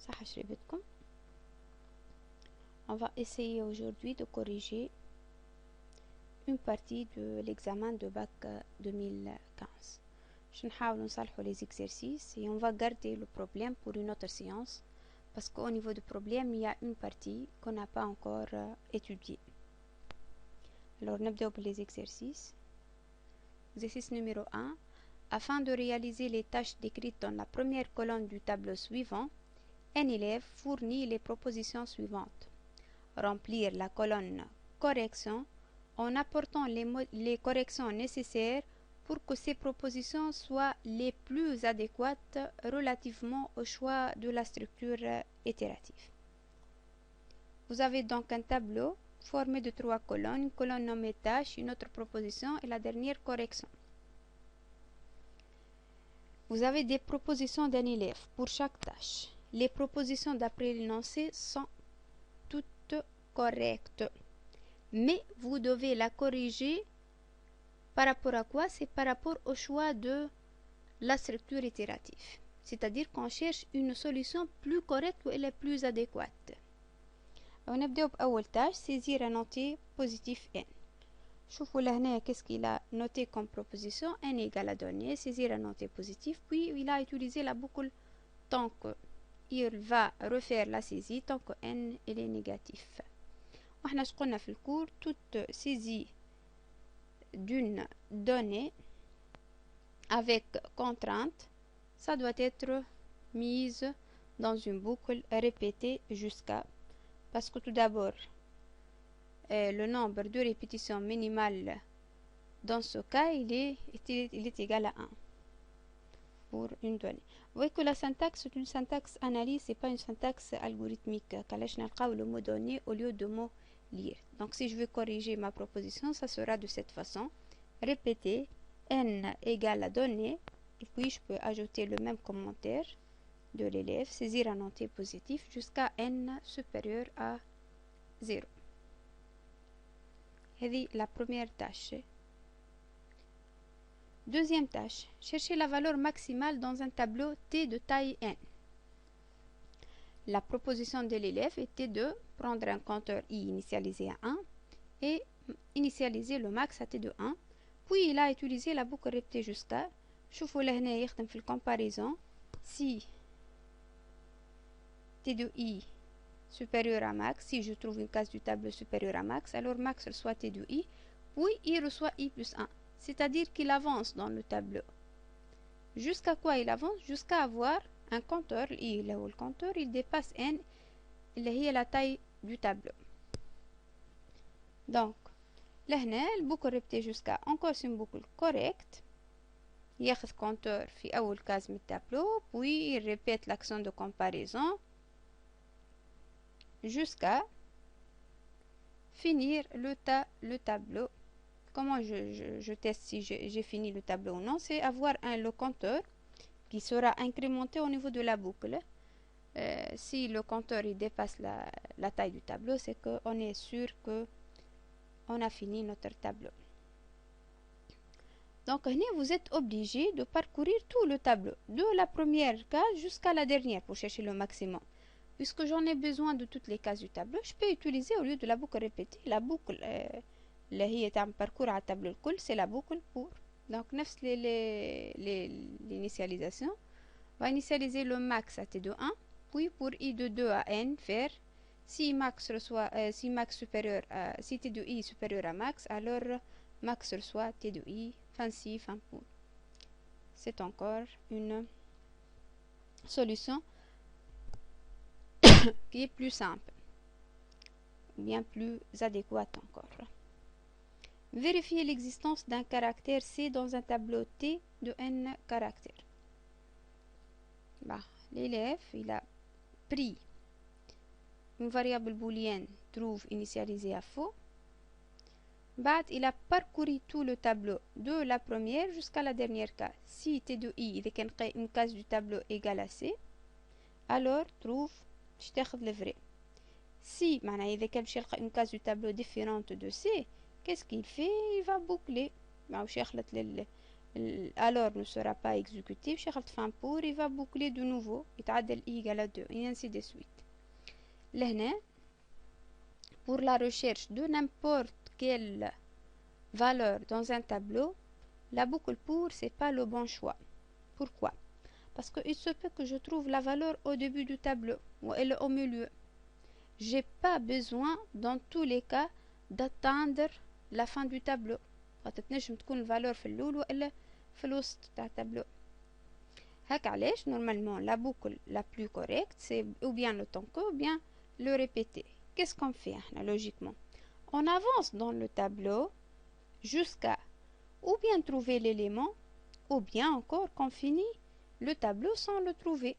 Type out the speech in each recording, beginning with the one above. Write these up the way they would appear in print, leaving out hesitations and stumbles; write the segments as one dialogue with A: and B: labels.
A: صحة شربتكم. On va essayer aujourd'hui de corriger une partie de l'examen de bac 2015. Je vais نصلحوا les exercices et on va garder le problème pour une autre séance parce qu'au niveau du problème il y a une partie qu'on n'a pas encore étudiée. Alors نبدأ les exercices. Exercice numéro 1. Afin de réaliser les tâches décrites dans la première colonne du tableau suivant, un élève fournit les propositions suivantes. Remplir la colonne correction en apportant les corrections nécessaires pour que ces propositions soient les plus adéquates relativement au choix de la structure itérative. Vous avez donc un tableau formé de 3 colonnes, une colonne nommée tâche, une autre proposition et la dernière correction. Vous avez des propositions d'un élève pour chaque tâche. Les propositions d'après l'énoncé sont toutes correctes. Mais vous devez la corriger par rapport à quoi? C'est par rapport au choix de la structure itérative. C'est-à-dire qu'on cherche une solution plus correcte ou elle est plus adéquate. On نبدأ بأول tâche, saisir un entier positif n. شوفوا لهنا qu'est-ce qu'il a noté comme proposition, n égale à donner, saisir un entier positif, puis il a utilisé la boucle tant que il va refaire la saisie tant que n est négatif. وإحنا قلنا في الكور toute saisie d'une donnée avec contrainte, ça doit être mise dans une boucle répétée jusqu'à, parce que tout d'abord le nombre de répétitions minimales dans ce cas il est égal à 1 pour une donnée. Vous voyez que la syntaxe c'est une syntaxe analyse, c'est pas une syntaxe algorithmique. كلاش نلقاو le mot donné au lieu de mot lire. Donc si je veux corriger ma proposition, ça sera de cette façon. Répéter n égale à donner, et puis je peux ajouter le même commentaire de l'élève, saisir un entier positif jusqu'à n supérieur à 0. هذه la première tâche. Deuxième tâche, chercher la valeur maximale dans un tableau T de taille n. La proposition de l'élève était de prendre un compteur i initialisé à 1 et initialiser le max à t de 1. Puis il a utilisé la boucle répétée jusqu'à. شوفوا لهنا يخدم في comparaison. Si t de i supérieur à max, si je trouve une case du tableau supérieure à max, alors max reçoit t de i, puis i reçoit i plus 1. C'est-à-dire qu'il avance dans le tableau. Jusqu'à quoi il avance? Jusqu'à avoir un compteur, i là où le compteur, il dépasse n, اللي هي la taille du tableau. Donc, لهنا البوكل ريبتي jusqu'à encore c'est une boucle correcte. ياخذ compteur في أول case من الtableau, puis il répète l'action de comparaison jusqu'à finir le tableau. Comment je teste si j'ai fini le tableau ou non? C'est avoir le compteur qui sera incrémenté au niveau de la boucle. Si le compteur il dépasse la taille du tableau, c'est qu'on est sûr que on a fini notre tableau. Donc, vous êtes obligé de parcourir tout le tableau, de la première case jusqu'à la dernière pour chercher le maximum. Puisque j'en ai besoin de toutes les cases du tableau, je peux utiliser au lieu de la boucle répétée, la boucle اللي هي تعمل parcours à tableau الكل, c'est la boucle pour. Donc, نفس l'initialisation, on va initialiser le max à t de 1, puis pour i de 2 à n, faire si max supérieur à, si t de i supérieur à max, alors max reçoit t de i, fin si, fin pour. C'est encore une solution qui est plus simple, bien plus adéquate encore. Vérifier l'existence d'un caractère C dans un tableau T de n caractères. L'élève, il a pris une variable booléenne trouve initialisée à faux. Il a parcouru tout le tableau de la première jusqu'à la dernière case. Si t de i est une case du tableau égale à C, alors trouve le vrai. Si il y a une case du tableau différente de C, qu'est-ce qu'il fait? Il va boucler. alors ne sera pas exécuté. Pour, il va boucler de nouveau. يتعدل i égale à 2 et ainsi de suite. Là, pour la recherche de n'importe quelle valeur dans un tableau, la boucle pour, c'est pas le bon choix. Pourquoi? Parce qu'il se peut que je trouve la valeur au début du tableau ou elle est au milieu. J'ai pas besoin, dans tous les cas, d'attendre la fin du tableau. تنجم تكون الفالور في الأول وإلا في الوسط تاع التابلو. هاك علاش normalement la boucle la plus correcte c'est ou bien le tanko ou bien le répéter. Qu'est-ce qu'on fait logiquement? On avance dans le tableau jusqu'à ou bien trouver l'élément ou bien encore qu'on finit le tableau sans le trouver.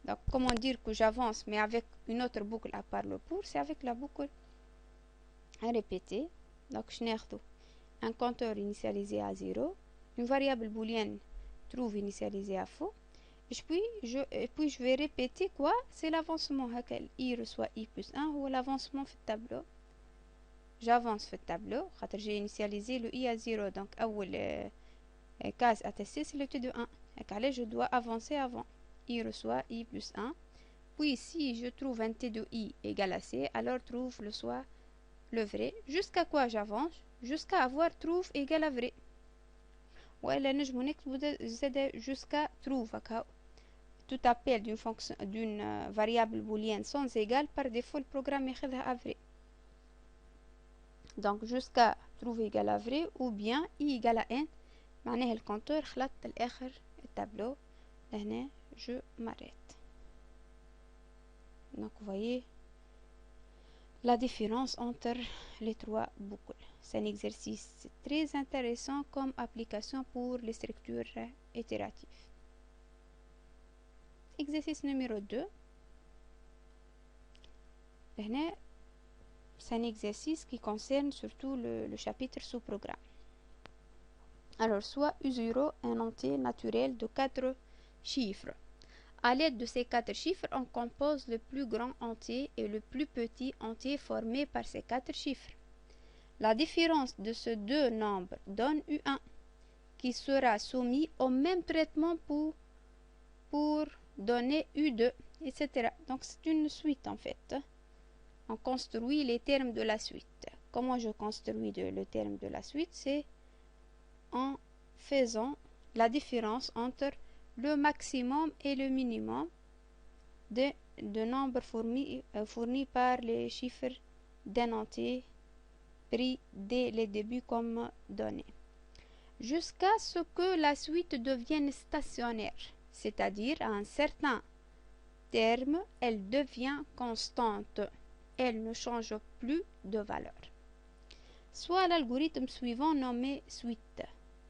A: Donc comment dire que j'avance mais avec une autre boucle à part le pour, c'est avec la boucle à répéter. Donc je n'ai un compteur initialisé à 0, une variable booléenne trouve initialisée à faux, et puis je vais répéter quoi? C'est l'avancement. I reçoit I plus 1 ou l'avancement في tableau. J'avance في tableau, j'ai initialisé le I à 0, donc case attestée c'est le T de 1. Je dois avancer avant. I reçoit I plus 1. Puis si je trouve un T de I égale à C, alors trouve le vrai. Jusqu'à quoi j'avance? Jusqu'à avoir trouve égale à vrai. وإلا نجمو نكتبو زاد jusqu'à trouve. Tout appel d'une variable booléenne sans égale, par défaut le programme ياخذها à vrai. Donc jusqu'à trouve égale à vrai ou bien I égale à n. معناها الكونتور خلط الآخر التابلو. لهنا je m'arrête. Donc vous voyez la différence entre les trois boucles. C'est un exercice très intéressant comme application pour les structures itératives. Exercice numéro 2. C'est un exercice qui concerne surtout le chapitre sous-programme. Alors, soit U0, un entier naturel de 4 chiffres. À l'aide de ces 4 chiffres, on compose le plus grand entier et le plus petit entier formé par ces 4 chiffres. La différence de ces deux nombres donne U1, qui sera soumis au même traitement pour donner U2, etc. Donc c'est une suite en fait. On construit les termes de la suite. Comment je construis le terme de la suite? C'est en faisant la différence entre le maximum et le minimum de nombres fournis par les chiffres d'un entier pris dès le début comme données, jusqu'à ce que la suite devienne stationnaire, c'est-à-dire à un certain terme, elle devient constante, elle ne change plus de valeur. Soit l'algorithme suivant nommé suite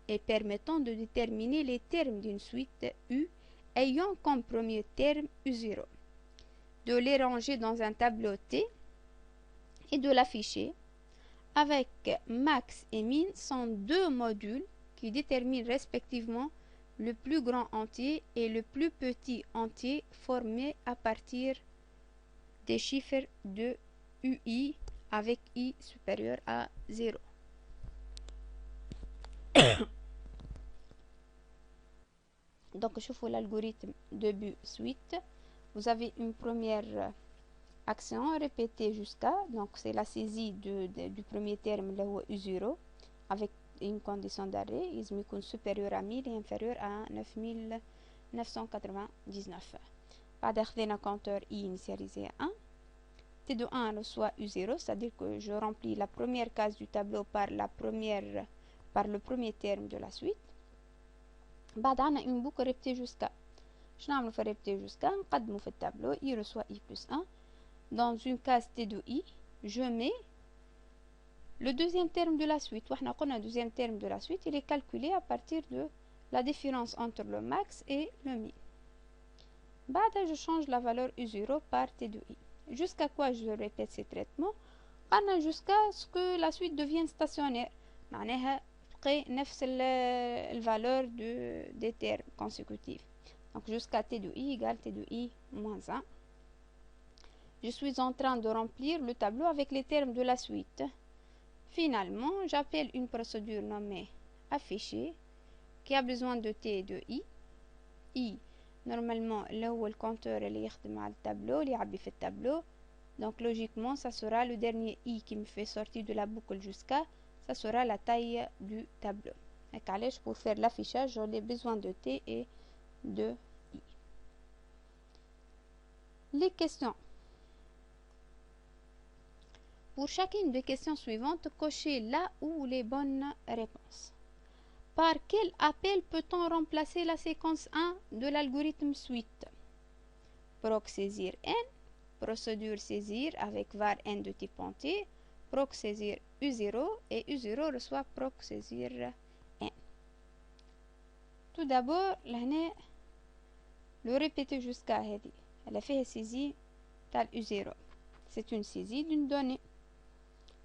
A: et permettant de déterminer les termes d'une suite U ayant comme premier terme U0, de les ranger dans un tableau T et de l'afficher avec max et min sont deux modules qui déterminent respectivement le plus grand entier et le plus petit entier formés à partir des chiffres de UI avec I supérieur à 0. Donc, je fais l'algorithme début suite. Vous avez une première action répétée jusqu'à, donc c'est la saisie du premier terme, le U0, avec une condition d'arrêt, il est supérieur à 1000 et inférieur à 9999. بعد أخذنا compteur I initialisé à 1. T de 1 reçoit U0, c'est-à-dire que je remplis la première case du tableau par le premier terme de la suite. بعد عنا une boucle répétée jusqu'à. Je نعمل في répéter jusqu'à, نقدمه في الtableau, I reçoit I plus 1. Dans une case T de I, je mets le deuxième terme de la suite. Le deuxième terme de la suite, il est calculé à partir de la différence entre le max et le min. Je change la valeur U0 par T de I. Jusqu'à quoi je répète ces traitements? Jusqu'à ce que la suite devienne stationnaire. معناها تبقى نفس الvaleur des termes consécutifs. Donc jusqu'à T de I égale T de I moins 1. Je suis en train de remplir le tableau avec les termes de la suite. Finalement, j'appelle une procédure nommée afficher qui a besoin de T et de I. I, normalement, là où le compteur est le tableau, il y a le tableau. Donc, logiquement, ça sera le dernier I qui me fait sortir de la boucle jusqu'à, ça sera la taille du tableau. Et pour faire l'affichage, j'aurai besoin de T et de I. Les questions. Pour chacune des questions suivantes, cochez là où les bonnes réponses. Par quel appel peut-on remplacer la séquence 1 de l'algorithme suite? Proc saisir n, procédure saisir avec var n de type entier, proc saisir U0 et U0 reçoit proc saisir n. Tout d'abord, le répéter jusqu'à هذه. Elle a fait saisie tal U0. C'est une saisie d'une donnée.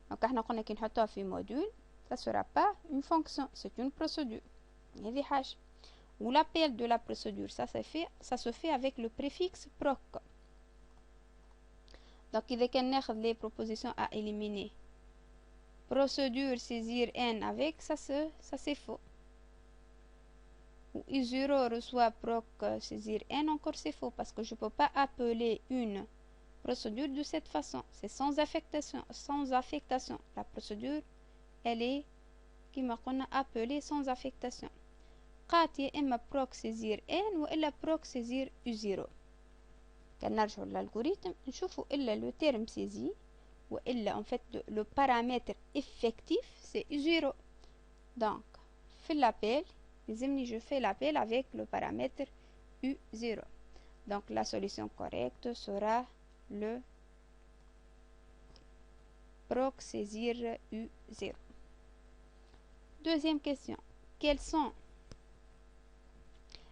A: Donc, احنا قلنا كي نحطوها في module, ça sera pas une fonction, c'est une procédure. هذه حاجة. Ou l'appel de la procédure, ça se fait avec le préfixe proc. Donc, إذا كان ناخذ les propositions à éliminer, procédure saisir n avec, ça c'est faux. Ou U0 reçoit proc saisir n, encore c'est faux, parce que je ne peux pas appeler une procédure de cette façon. C'est sans affectation. La procédure, elle est, qui m'a appelée sans affectation. قات يا إما proc saisir n وإلا proc saisir U0. كان نرجعوا للالغوريثم نشوفوا إلا le terme saisi وإلا en fait le paramètre effectif c'est U0. Donc في l'appel je fais l'appel avec le paramètre U0. Donc la solution correcte sera le proc saisir U0. Deuxième question. Quels sont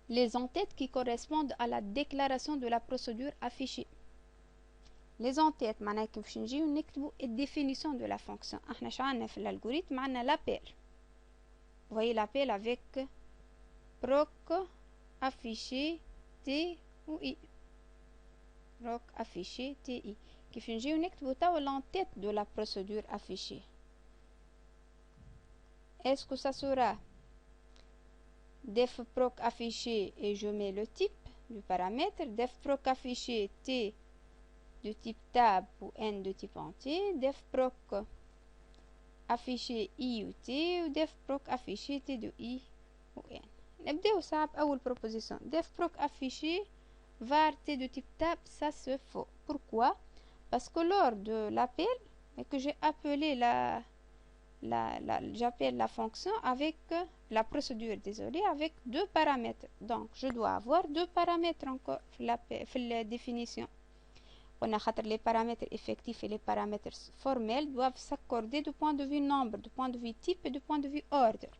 A: les en-têtes qui correspondent à la déclaration de la procédure affichée? Les en-têtes, معناها كيف باش نجيو نكتبوا الديفينيسيون de la fonction. احنا شعلنا في l'algorithme معنا l'appel. Vous voyez l'appel avec proc affiché T ou I. Proc affiché TI. كيف نجيو نكتبوا توا l'en-tête de la procédure affichée. Est-ce que ça sera def proc affiché et je mets le type du paramètre, def proc affiché T de type tab ou n de type entier, def proc affiché I ou T ou def proc affiché T de I ou n. نبداو صعب أول proposition. Def proc affiché var T de type tab, ça c'est faux. Pourquoi? Parce que lors de l'appel, que j'ai appelé j'appelle la fonction avec la procédure, désolé, avec deux paramètres. Donc, je dois avoir deux paramètres encore dans la définition. On a les paramètres effectifs et les paramètres formels doivent s'accorder du point de vue nombre, du point de vue type et du point de vue ordre.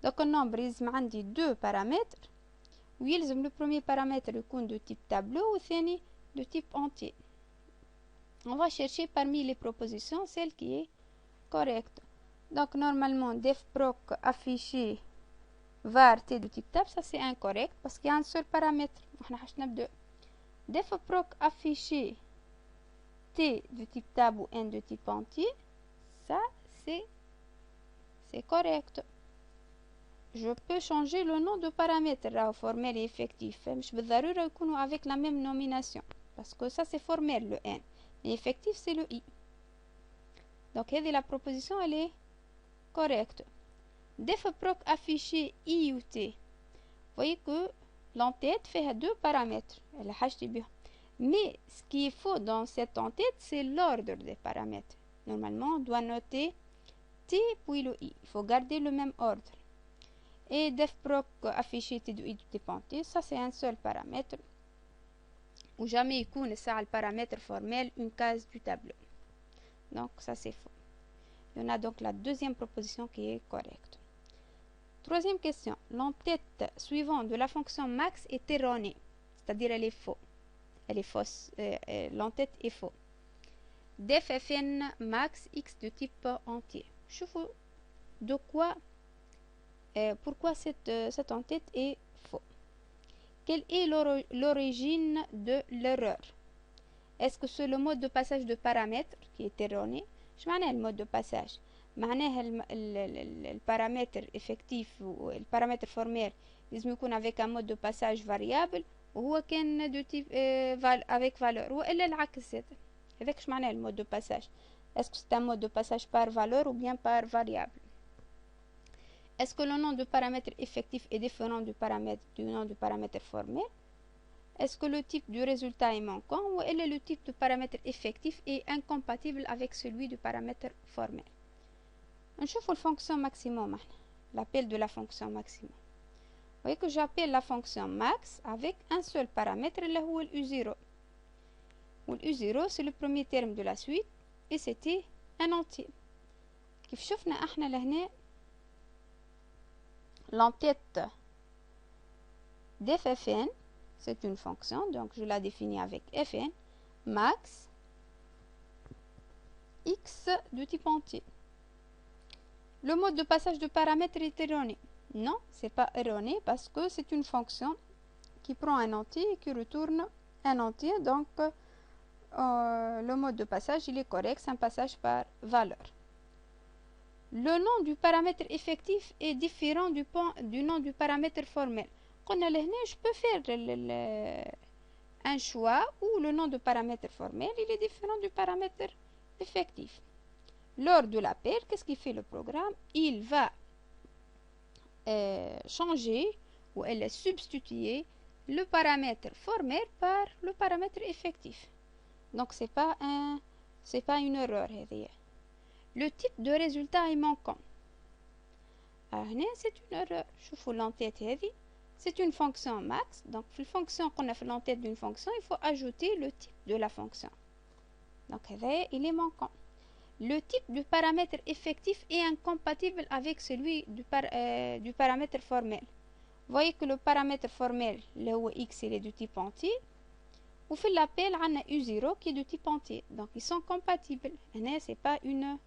A: Donc, un nombre, il y a deux paramètres. Oui, le premier paramètre est de type tableau ou de type entier. On va chercher parmi les propositions celle qui est correcte. Donc, normalement, def proc affiché var T de type tab, ça c'est incorrect parce qu'il y a un seul paramètre. Def proc affiché T de type tab ou n de type entier, ça c'est correct. Je peux changer le nom de paramètre là, formel et effectif. Je vais avec la même nomination parce que ça c'est formel le n, mais effectif c'est le i. Donc, la proposition elle est correcte. Def proc affiché I ou T. Vous voyez que l'entête fait deux paramètres. Mais ce qui est faux dans cette entête, c'est l'ordre des paramètres. Normalement, on doit noter T puis le I. Il faut garder le même ordre. Et def proc affiché T de I de type entier, ça c'est un seul paramètre. Ou jamais il connaît ça le paramètre formel, une case du tableau. Donc, ça c'est faux. On a donc la deuxième proposition qui est correcte. Troisième question. L'entête suivante de la fonction max est erronée, c'est-à-dire elle est faux. Elle est fausse. L'entête est faux. Def fn max x de type entier. Je vous de quoi, pourquoi cette entête est faux. Quelle est l'origine de l'erreur? Est-ce que c'est le mode de passage de paramètres qui est erroné? Je m'en ai le mode de passage. معناها البارامتر افكتيف والبارامتر فورميل لازم يكون avec un mode de passage variable وهو كان دو تيب avec valeur والا العكس. هذاك اش معناه المود دو باساج. est-ce que c'est un mode de passage par valeur ou bien par variable. est-ce que le nom du paramètre effectif est différent du nom du paramètre formel. est-ce que le type du résultat est manquant ou est le type de paramètre effectif est incompatible avec celui du paramètre formel. نشوفوا الفونكسيون maximum l'appel de la fonction maximum. Vous voyez que j'appelle la fonction max avec un seul paramètre اللي هو u0. u0 c'est le premier terme de la suite et c'était un entier. كيف شفنا احنا لهنا l'entête d'ffn c'est une fonction, donc je la définis avec fn max x de type entier. Le mode de passage de paramètres est erroné. Non, c'est pas erroné parce que c'est une fonction qui prend un entier et qui retourne un entier, donc le mode de passage il est correct, c'est un passage par valeur. Le nom du paramètre effectif est différent du nom du paramètre formel. قلنا لهنا je peux faire un choix où le nom de paramètre formel il est différent du paramètre effectif. Lors de l'appel, qu'est-ce qu'il fait le programme? Il va changer ou elle substituer le paramètre formel par le paramètre effectif. Donc c'est pas une erreur. Le type de résultat est manquant. C'est une erreur. شوفوا l'entête هذه. C'est une fonction max. Donc, la fonction qu'on a fait l'entête d'une fonction, il faut ajouter le type de la fonction. Donc, il est manquant. Le type du paramètre effectif est incompatible avec celui du paramètre formel. Vous voyez que le paramètre formel, le x, il est de type entier. Ou fait l'appel, on a u0 qui est de type entier. Donc, ils sont compatibles. Ce n'est pas une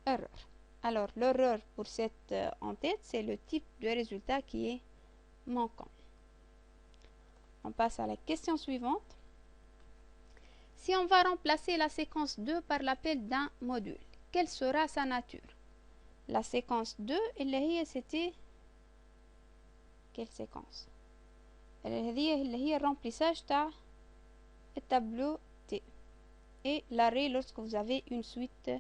A: erreur. Alors, l'erreur pour cette entête, c'est le type de résultat qui est manquant. On passe à la question suivante. Si on va remplacer la séquence 2 par l'appel d'un module, quelle sera sa nature? La séquence 2, c'était quelle séquence? اللي هي remplissage تاع التابلو T et l'arrêt lorsque vous avez une suite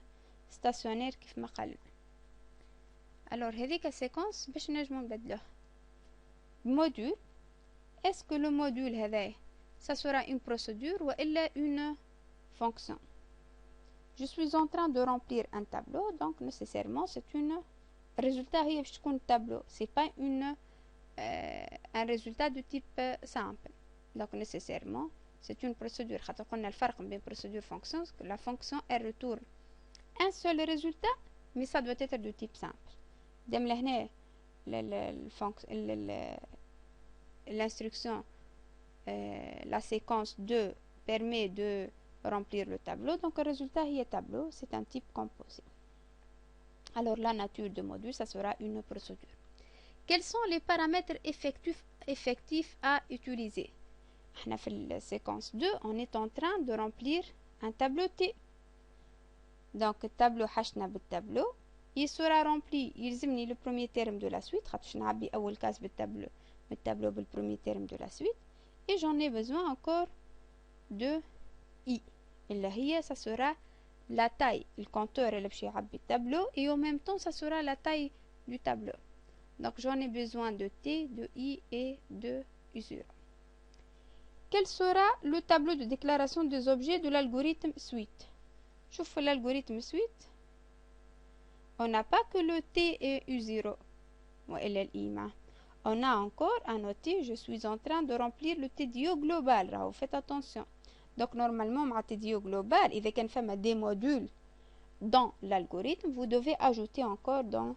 A: stationnaire كيف ما قال. Alors هذيك السيكونس باش نجمو نبدلوها module. Est-ce que le module هذا ça sera une procédure ou une fonction? Je suis en train de remplir un tableau, donc nécessairement c'est une résultat هي باش تكون tableau, c'est pas un résultat de type simple. Donc nécessairement c'est une procédure. خاطر قلنا الفرق بين procédure fonction que la fonction elle retourne un seul résultat mais ça doit être de type simple. دام لهنا l'instruction la séquence 2 permet de remplir le tableau, donc le résultat est tableau, c'est un type composé. Alors la nature de module, ça sera une procédure. Quels sont les paramètres effectifs à utiliser? Dans la séquence 2, on est en train de remplir un tableau T. Donc le tableau حشنا بالtableau, il sera rempli, يلزمني le premier terme de la suite, خاطرش نعبي أول كاس بالtableau بالpremier terme de la suite, et j'en ai besoin encore de I. Et ça sera la taille, le compteur اللي باش يعبي الtableau, et en même temps ça sera la taille du tableau. Donc j'en ai besoin de T, de I et de U0. Quel sera le tableau de déclaration des objets de l'algorithme suite? شوف l'algorithme suite, on n'a pas que le T et U0 وإلا الI معه. On a encore à noter, je suis en train de remplir le TDO global. Alors, faites attention. Donc, normalement, ma TDO global, et quand on fait des modules dans l'algorithme, vous devez ajouter encore dans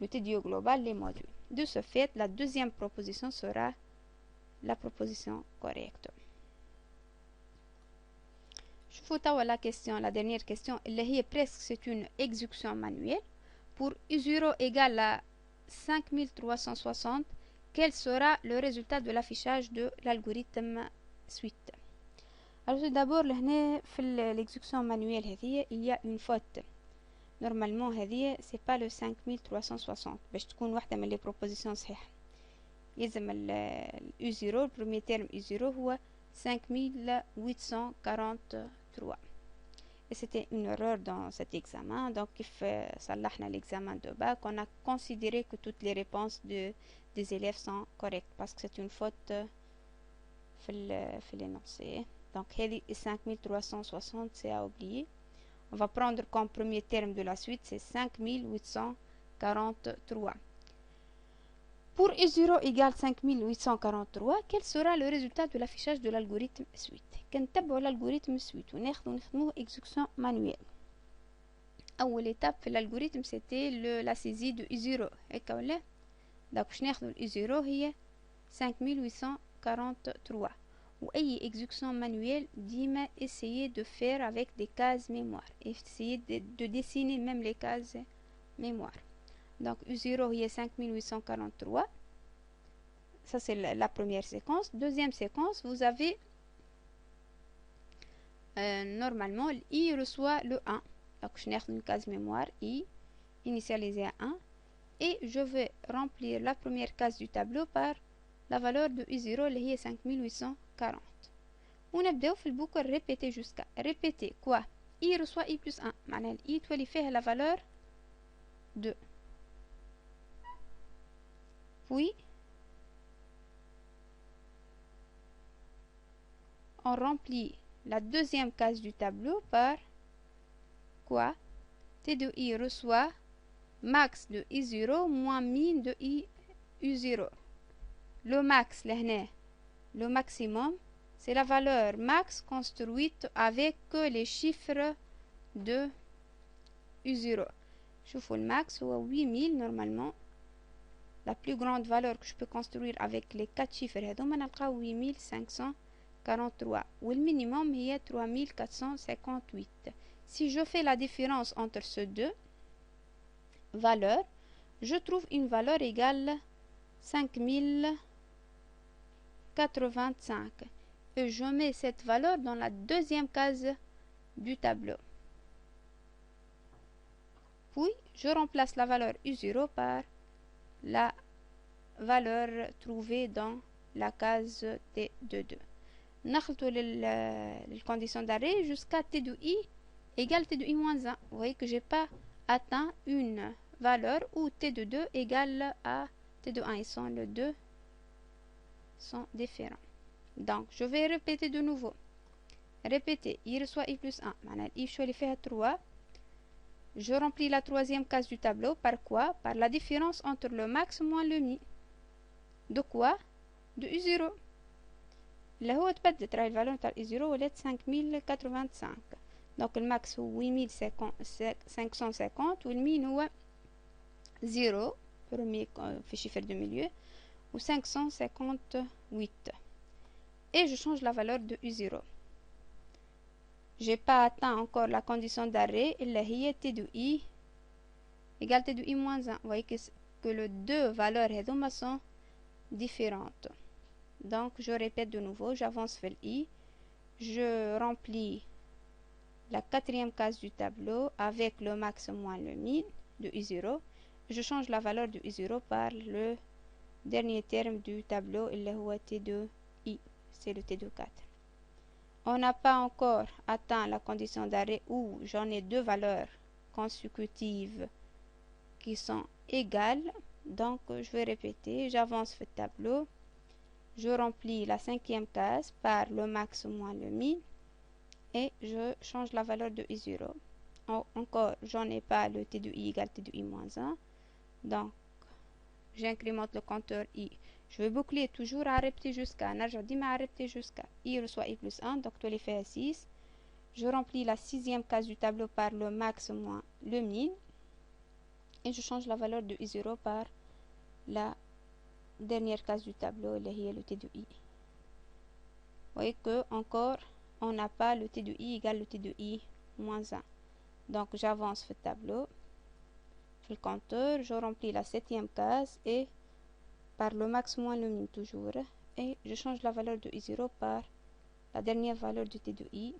A: le TDO global les modules. De ce fait, la deuxième proposition sera la proposition correcte. Je vous donne la question, la dernière question. Elle est presque, c'est une exécution manuelle. Pour U0 égale à 5360, quel sera le résultat de l'affichage de l'algorithme suite? Alors tout d'abord, l'exécution manuelle, il y a une faute. normalement هذه c'est pas le 5360 باش تكون واحدة من les propositions صحيحة. يلزم ال U0 le premier terme U0 هو 5843. Et c'était une erreur dans cet examen. Donc, كيف صلحنا l'examen de bac, on a considéré que toutes les réponses des élèves sont correctes parce que c'est une faute في l'énoncé. Donc, 5360, c'est à oublier. On va prendre comme premier terme de la suite, c'est 5843. Pour U0 égale 5843, quel sera le résultat de l'affichage de l'algorithme suite? كنتبعوا l'algorithme suite ونخدموه exécution manuelle. أول étape في l'algorithme c'était la saisie de U0 هيك ولا؟ donc باش ناخدو U0 هي 5843 وأي exécution manuelle ديما essayer de faire avec des cases mémoire. Essayer de dessiner même les cases mémoire. Donc U0 هي 5843. Ça c'est la première séquence. Deuxième séquence, vous avez normalement I reçoit le 1. Donc je n'ai une case mémoire I initialisée à 1 et je vais remplir la première case du tableau par la valeur de I0 اللي هي 5840. ونبداو في البوكل répéter jusqu'à répéter quoi I reçoit I plus 1 معناها I تولي فيها la valeur 2. Puis on remplit la deuxième case du tableau par quoi T de I reçoit max de I0 moins min de U0. Le max, le maximum, c'est la valeur max construite avec les chiffres de U0. شوفوا le max هو 8000 normalement. La plus grande valeur que je peux construire avec les 4 chiffres هذوما نلقاو 8543 والminimum هي 3458. Si je fais la différence entre ces deux valeurs, je trouve une valeur égale 5085 et je mets cette valeur dans la deuxième case du tableau. Puis je remplace la valeur U0 par la valeur trouvée dans la case T22. نخلطوا les conditions d'arrêt jusqu'à T de I égale T de I moins 1. Vous voyez que j'ai pas atteint une valeur où T de 2 égale à T de 1. Ils sont les deux sont différents. Donc je vais répéter de nouveau. Répéter I reçoit I plus 1. معناها I شو اللي فيها 3. Je remplis la troisième case du tableau par quoi? Par la différence entre le max moins le mi. De quoi? De U0. اللي هو تبدلت راهي الفالور نتاع U0 ولات 5085. دونك الماكس هو 8550 والمين هو 0 premier في chiffre de milieu ou 558. Et je change la valeur de U0. J'ai pas atteint encore la condition d'arrêt اللي هي T de I égale T de I moins 1. Vous voyez que les deux valeurs هذوما sont différentes. Donc je répète de nouveau, j'avance vers I, je remplis la quatrième case du tableau avec le max moins le min de I0. Je change la valeur de I0 par le dernier terme du tableau اللي هو T de I, c'est le T de 4. On n'a pas encore atteint la condition d'arrêt où j'en ai deux valeurs consécutives qui sont égales. Donc je vais répéter, j'avance vers le tableau. Je remplis la cinquième case par le max moins le min et je change la valeur de I0. Encore, j'en ai pas le T de I égale T de I moins 1. Donc, j'incrémente le compteur I. Je vais boucler toujours à répéter jusqu'à. نرجع ديما à répéter jusqu'à. I reçoit I plus 1, donc tout les fait à 6. Je remplis la sixième case du tableau par le max moins le min et je change la valeur de I0 par la dernière case du tableau اللي هي le T de I. Vous voyez que encore on n'a pas le T de I égale le T de I moins 1. Donc j'avance sur le tableau, le compteur, je remplis la septième case et par le max moins le min toujours et je change la valeur de I0 par la dernière valeur du T de I.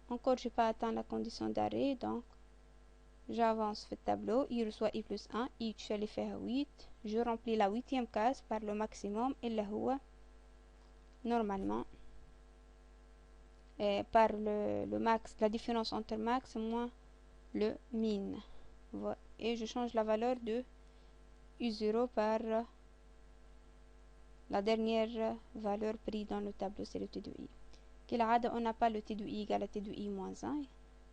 A: Encore j'ai pas atteint la condition d'arrêt, donc j'avance في الtableau, il reçoit i plus 1, each اللي فيها 8, je remplis la 8e case par le maximum اللي هو normalement par le max, la différence entre max moins le min. Voilà. Et je change la valeur de U0 par la dernière valeur prise dans le tableau, c'est le T de I. Qu'il'ada, on n'a pas le T de I égale à T de I moins 1. Vous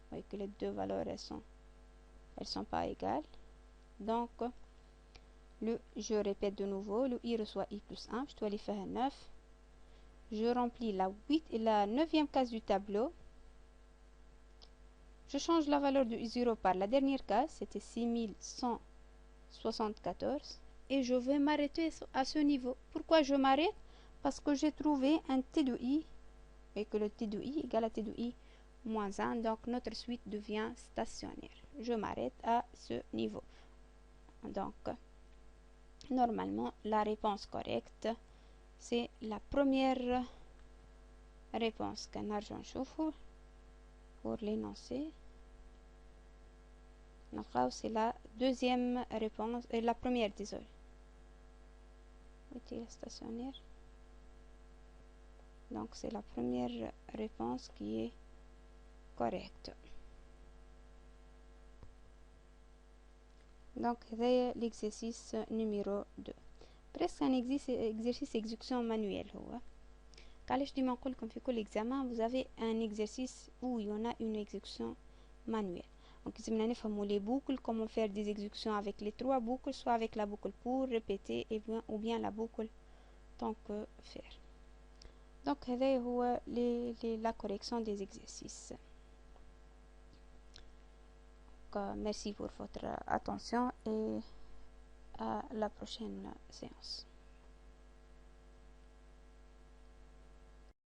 A: voyez que les deux valeurs, elles sont pas égales. Donc, je répète de nouveau, le I reçoit I plus 1, je dois aller faire un 9. Je remplis la 9e case du tableau. Je change la valeur de I0 par la dernière case, c'était 6174. Et je vais m'arrêter à ce niveau. Pourquoi je m'arrête? Parce que j'ai trouvé un T de I, et que le T de I égale à T de I moins 1, donc notre suite devient stationnaire. Je m'arrête à ce niveau. Donc, normalement, la réponse correcte, c'est la première réponse qu'un argent chauffe pour l'énoncé. C'est la deuxième réponse, et la première, désolé. Stationnaire. Donc, c'est la première réponse qui est correcte. Donc, c'est l'exercice numéro 2. Presque un exercice exécution manuelle. Quand je dis que pour l'examen, vous avez un exercice où il y en a une exécution manuelle. Donc, ici, nous avons les boucles, comment faire des exécutions avec les 3 boucles, soit avec la boucle pour répéter, ou bien la boucle tant que faire. Donc, c'est la correction des exercices. Donc, merci pour votre attention et à la prochaine séance.